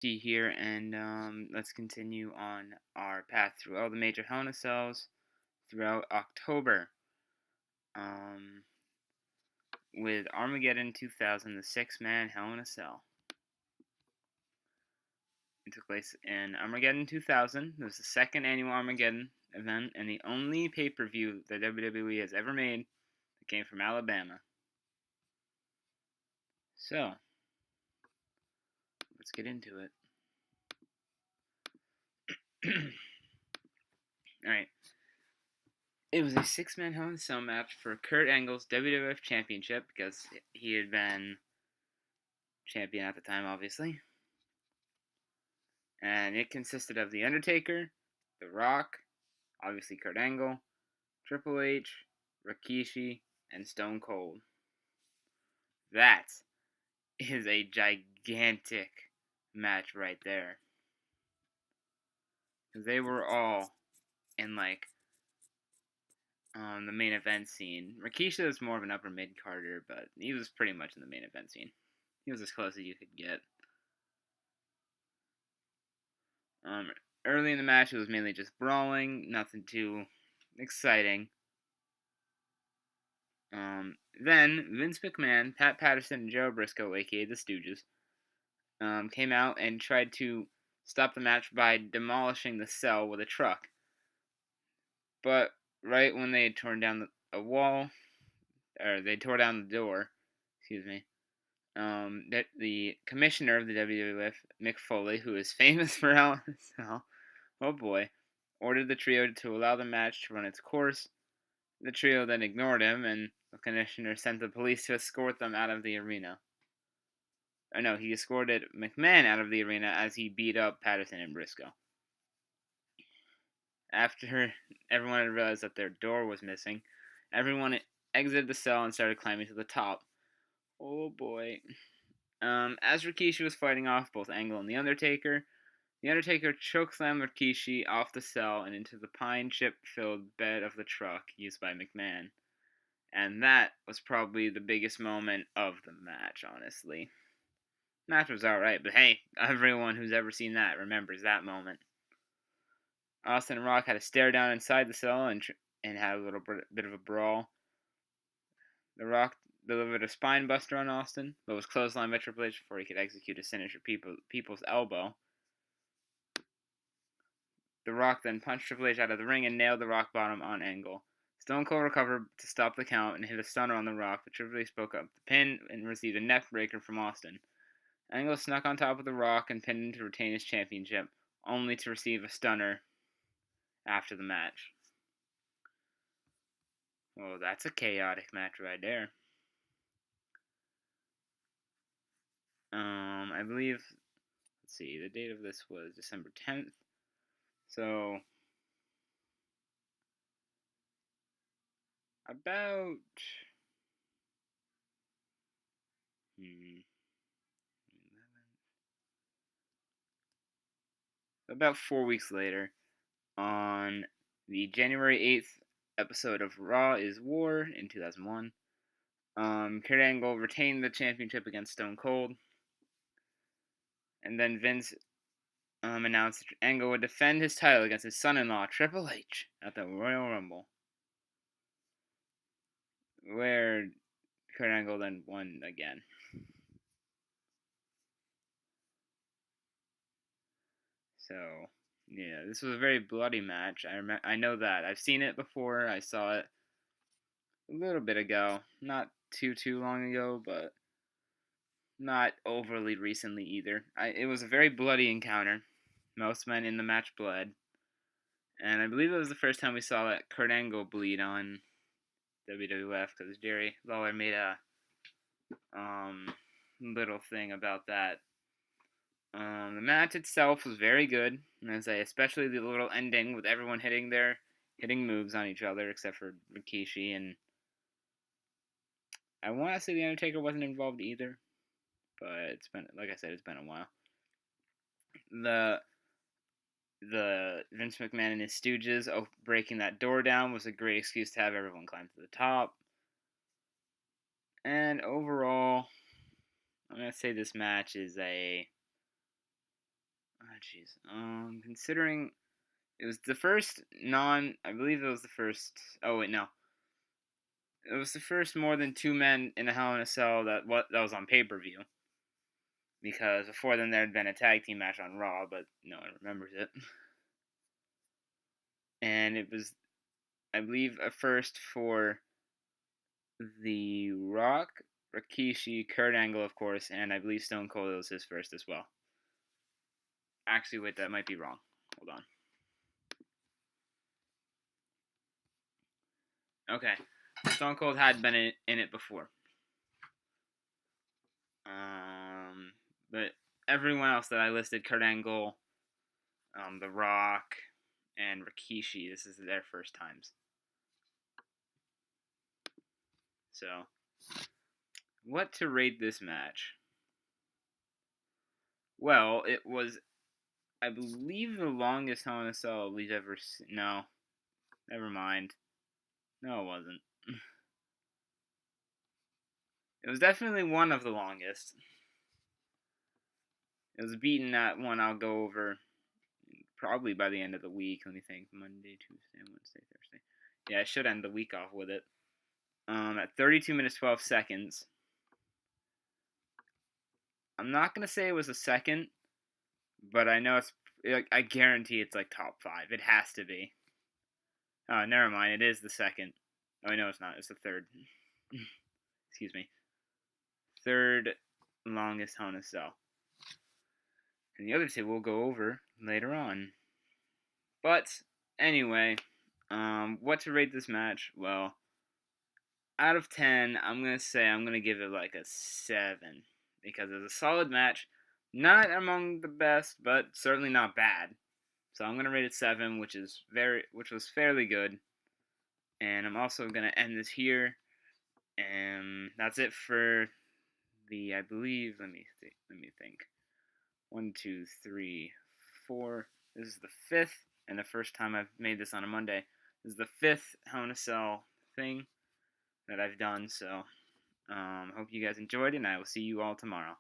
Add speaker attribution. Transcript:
Speaker 1: See here, and let's continue on our path through all the major Hell in a Cells throughout October. Um, with Armageddon 2000, the six-man Hell in a Cell. It took place in Armageddon 2000. It was the second annual Armageddon event and the only pay-per-view that WWE has ever made that came from Alabama. So, let's get into it. Alright. It was a six-man Hell in a Cell match for Kurt Angle's WWF Championship because he had been champion at the time, obviously. And it consisted of The Undertaker, The Rock, obviously Kurt Angle, Triple H, Rikishi, and Stone Cold. That is a gigantic match right there. Because they were all in, the main event scene. Rikishi was more of an upper mid-carder, but he was pretty much in the main event scene. He was as close as you could get. Early in the match, it was mainly just brawling, nothing too exciting. Then Vince McMahon, Pat Patterson, and Joe Briscoe, aka the Stooges, came out and tried to stop the match by demolishing the cell with a truck. But right when they had torn down a wall, or they tore down the door, excuse me, the commissioner of the WWF, Mick Foley, who is famous for Hell in a Cell, oh boy, ordered the trio to allow the match to run its course. The trio then ignored him, and the commissioner sent the police to escort them out of the arena. Or no, he escorted McMahon out of the arena as he beat up Patterson and Briscoe. After everyone had realized that their door was missing, everyone exited the cell and started climbing to the top. Oh boy. As Rikishi was fighting off both Angle and The Undertaker chokeslammed Rikishi off the cell and into the pine chip-filled bed of the truck used by McMahon. And that was probably the biggest moment of the match, honestly. The match was alright, but hey, everyone who's ever seen that remembers that moment. Austin and Rock had a stare down inside the cell and had a little bit of a brawl. The Rock delivered a spine buster on Austin, but was clotheslined by Triple H before he could execute his signature people's elbow. The Rock then punched Triple H out of the ring and nailed the rock bottom on Angle. Stone Cold recovered to stop the count and hit a stunner on the Rock, but Triple H spoke up the pin and received a neck breaker from Austin. Angle snuck on top of the Rock and pinned him to retain his championship, only to receive a stunner after the match. Well, that's a chaotic match right there. I believe, let's see, the date of this was December 10th. So, about, about 4 weeks later, on the January 8th episode of Raw is War in 2001, Kurt Angle retained the championship against Stone Cold. And then Vince announced that Angle would defend his title against his son-in-law, Triple H, at the Royal Rumble, where Kurt Angle then won again. So, yeah, this was a very bloody match. I know that. I've seen it before. I saw it a little bit ago. Not too long ago, but not overly recently either. It was a very bloody encounter. Most men in the match bled. And I believe it was the first time we saw that Kurt Angle bleed on WWF because Jerry Lawler made a little thing about that. The match itself was very good, and I say especially the little ending with everyone hitting moves on each other except for Rikishi, and I want to say the Undertaker wasn't involved either, but it's been, like I said, it's been a while. The Vince McMahon and his stooges breaking that door down was a great excuse to have everyone climb to the top. And overall, I'm going to say this match is a jeez. Considering it was the first I believe it was the first. Oh wait, no. It was the first more than two men in a Hell in a Cell that was on pay-per-view. Because before then there had been a tag team match on Raw, but no one remembers it. And it was, I believe, a first for The Rock, Rikishi, Kurt Angle, of course, and I believe Stone Cold was his first as well. Actually, wait, that might be wrong. Hold on. Okay, Stone Cold had been in it before. But everyone else that I listed, Kurt Angle, The Rock, and Rikishi, this is their first times. So, what to rate this match? Well, it was, I believe, the longest Hell in a Cell we've ever seen. No, never mind. No, it wasn't. It was definitely one of the longest. It was beaten at one I'll go over probably by the end of the week. Let me think. Monday, Tuesday, Wednesday, Thursday. Yeah, I should end the week off with it. At 32 minutes 12 seconds. I'm not gonna say it was a second, but I know I guarantee it's like top 5. It has to be. Oh, never mind. It is the second. Oh, no, it's not. It's the third. Excuse me. Third longest Hell in a Cell. And the other two we'll go over later on. But anyway, what to rate this match? Well, out of 10, I'm gonna give it like a 7 because it's a solid match, not among the best, but certainly not bad. So I'm gonna rate it 7, which was fairly good. And I'm also gonna end this here, and that's it for I believe. Let me think. 1, 2, 3, 4. This is the 5th, and the first time I've made this on a Monday. This is the 5th Hell in a Cell thing that I've done. So, hope you guys enjoyed, and I will see you all tomorrow.